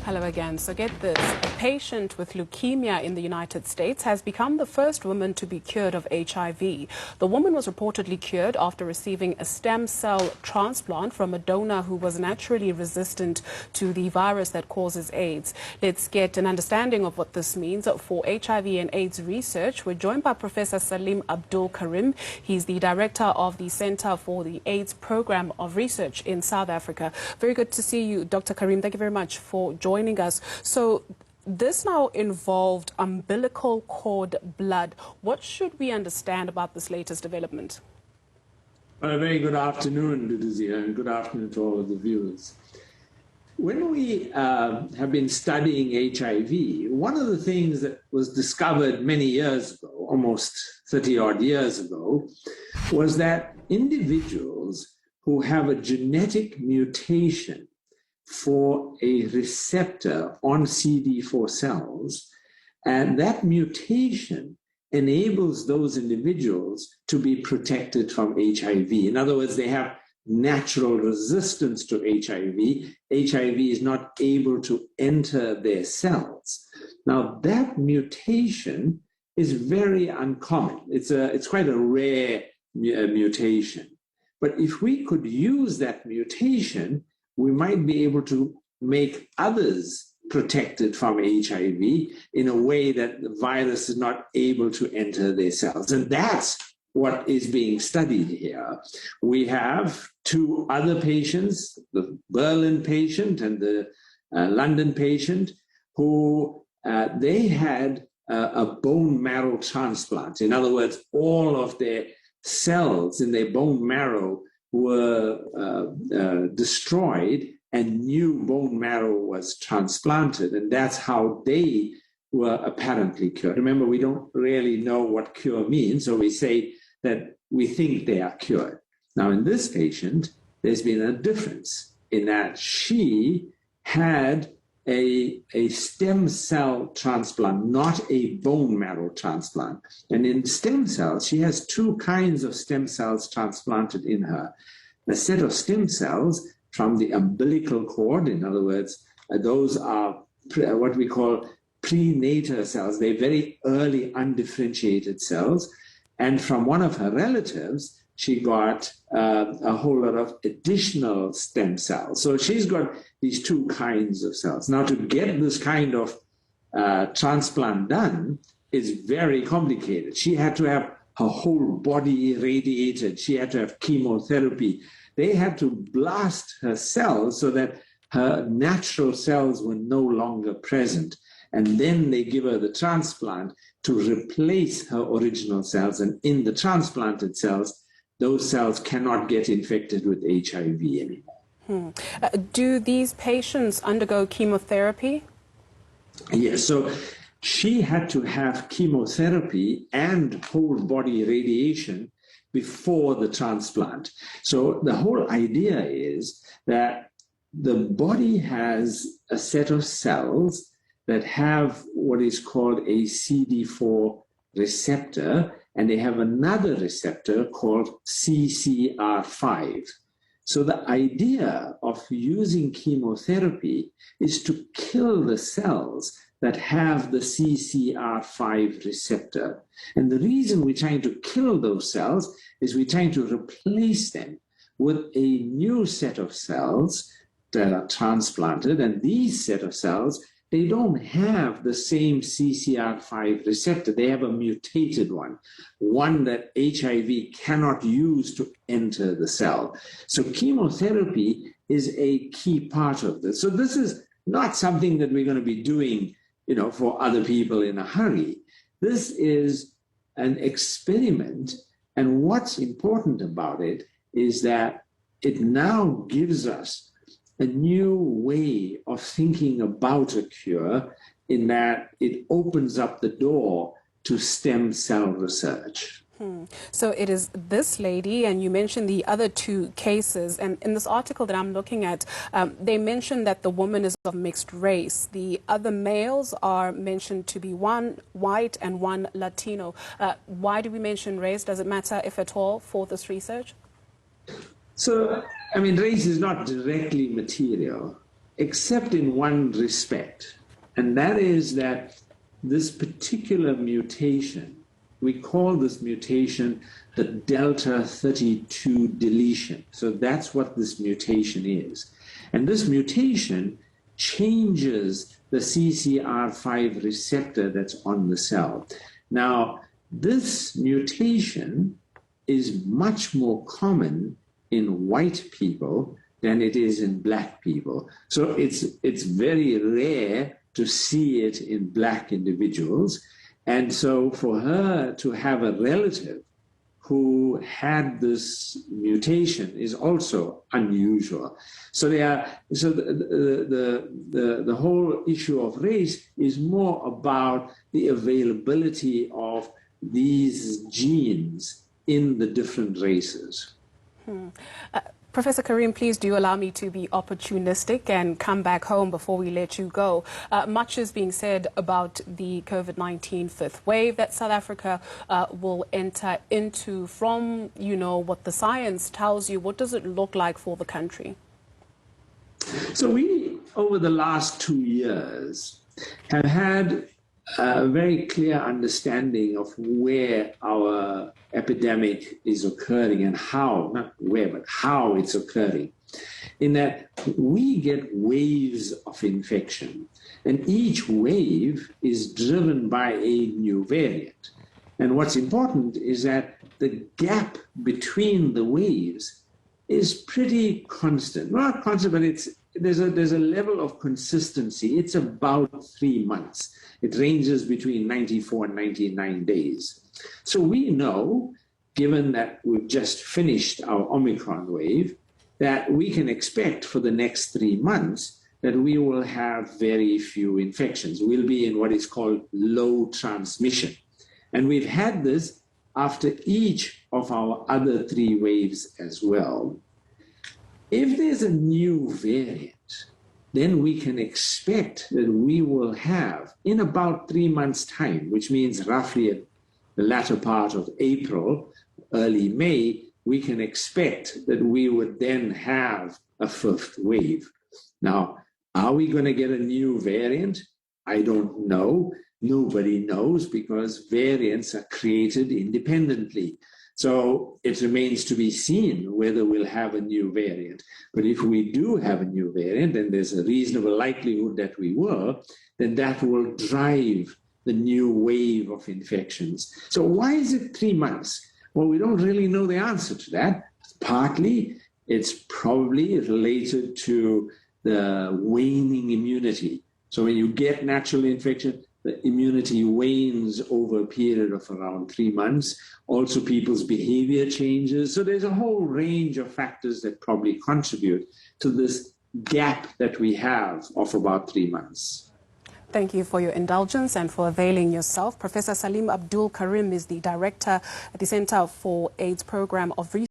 Hello again. So get this, a patient with leukemia in the United States has become the first woman to be cured of HIV. The woman was reportedly cured after receiving a stem cell transplant from a donor who was naturally resistant to the virus that causes AIDS. Let's get an understanding of what this means for HIV and AIDS research. We're joined by Professor Salim Abdool Karim. He's the director of the Center for the AIDS Program of Research in South Africa. Very good to see you, Dr. Karim. Thank you very much for joining us. So this now involved umbilical cord blood. What should we understand about this latest development? Well, a very good afternoon, Duduzia, and good afternoon to all of the viewers. When we have been studying HIV, one of the things that was discovered many years ago, almost 30-odd years ago, was that individuals who have a genetic mutation for a receptor on CD4 cells, and that mutation enables those individuals to be protected from HIV. In other words, they have natural resistance to HIV. HIV is not able to enter their cells. Now, that mutation is very uncommon. It's quite a rare mutation. But if we could use that mutation, we might be able to make others protected from HIV in a way that the virus is not able to enter their cells. And that's what is being studied here. We have two other patients, the Berlin patient and the London patient, who they had a bone marrow transplant. In other words, all of their cells in their bone marrow were destroyed and new bone marrow was transplanted, and that's how they were apparently cured. Remember, we don't really know what cure means, so we say that we think they are cured. Now, in this patient, there's been a difference in that she had a stem cell transplant, not a bone marrow transplant. And in stem cells, she has two kinds of stem cells transplanted in her. A set of stem cells from the umbilical cord, in other words, those are what we call prenatal cells. They're very early undifferentiated cells. And from one of her relatives, she got a whole lot of additional stem cells. So she's got these two kinds of cells. Now, to get this kind of transplant done is very complicated. She had to have her whole body irradiated. She had to have chemotherapy. They had to blast her cells so that her natural cells were no longer present. And then they give her the transplant to replace her original cells. And in the transplanted cells, those cells cannot get infected with HIV anymore. Do these patients undergo chemotherapy? Yes, so she had to have chemotherapy and whole body radiation before the transplant. So the whole idea is that the body has a set of cells that have what is called a CD4 receptor, and they have another receptor called CCR5. So the idea of using chemotherapy is to kill the cells that have the CCR5 receptor. And the reason we're trying to kill those cells is we're trying to replace them with a new set of cells that are transplanted. And these set of cells, they don't have the same CCR5 receptor. They have a mutated one that HIV cannot use to enter the cell. So chemotherapy is a key part of this. So this is not something that we're going to be doing, for other people in a hurry. This is an experiment. And what's important about it is that it now gives us a new way of thinking about a cure, in that it opens up the door to stem cell research. So it is this lady, and you mentioned the other two cases. And in this article that I'm looking at, they mentioned that the woman is of mixed race. The other males are mentioned to be one white and one Latino. Why do we mention race? Does it matter, if at all, for this research? So, race is not directly material. except in one respect, and that is that this particular mutation, we call this mutation the delta 32 deletion. So that's what this mutation is. And this mutation changes the CCR5 receptor that's on the cell. Now, this mutation is much more common in white people than it is in black people. So it's very rare to see it in black individuals. And so for her to have a relative who had this mutation is also unusual. So the whole issue of race is more about the availability of these genes in the different races. Professor Karim, please do allow me to be opportunistic and come back home before we let you go. Much is being said about the COVID-19 fifth wave that South Africa will enter into. From, what the science tells you, what does it look like for the country? So we, over the last 2 years, have had a very clear understanding of where our epidemic is occurring and how, not where, but how it's occurring. In that we get waves of infection, and each wave is driven by a new variant. And what's important is that the gap between the waves is pretty constant. Not constant, but there's a level of consistency. It's about 3 months. It ranges between 94 and 99 days. So we know, given that we've just finished our Omicron wave, that we can expect for the next 3 months that we will have very few infections. We'll be in what is called low transmission. And we've had this after each of our other 3 waves as well. If there's a new variant, then we can expect that we will have, in about 3 months' time, which means roughly at the latter part of April, early May, we can expect that we would then have a fifth wave. Now, are we going to get a new variant? I don't know. Nobody knows, because variants are created independently. So it remains to be seen whether we'll have a new variant. But if we do have a new variant, and there's a reasonable likelihood that we will, then that will drive the new wave of infections. So why is it 3 months? Well, we don't really know the answer to that. Partly, it's probably related to the waning immunity. So when you get natural infection, the immunity wanes over a period of around 3 months. Also, people's behavior changes. So there's a whole range of factors that probably contribute to this gap that we have of about 3 months. Thank you for your indulgence and for availing yourself. Professor Salim Abdool Karim is the director at the Center for AIDS Program of Research.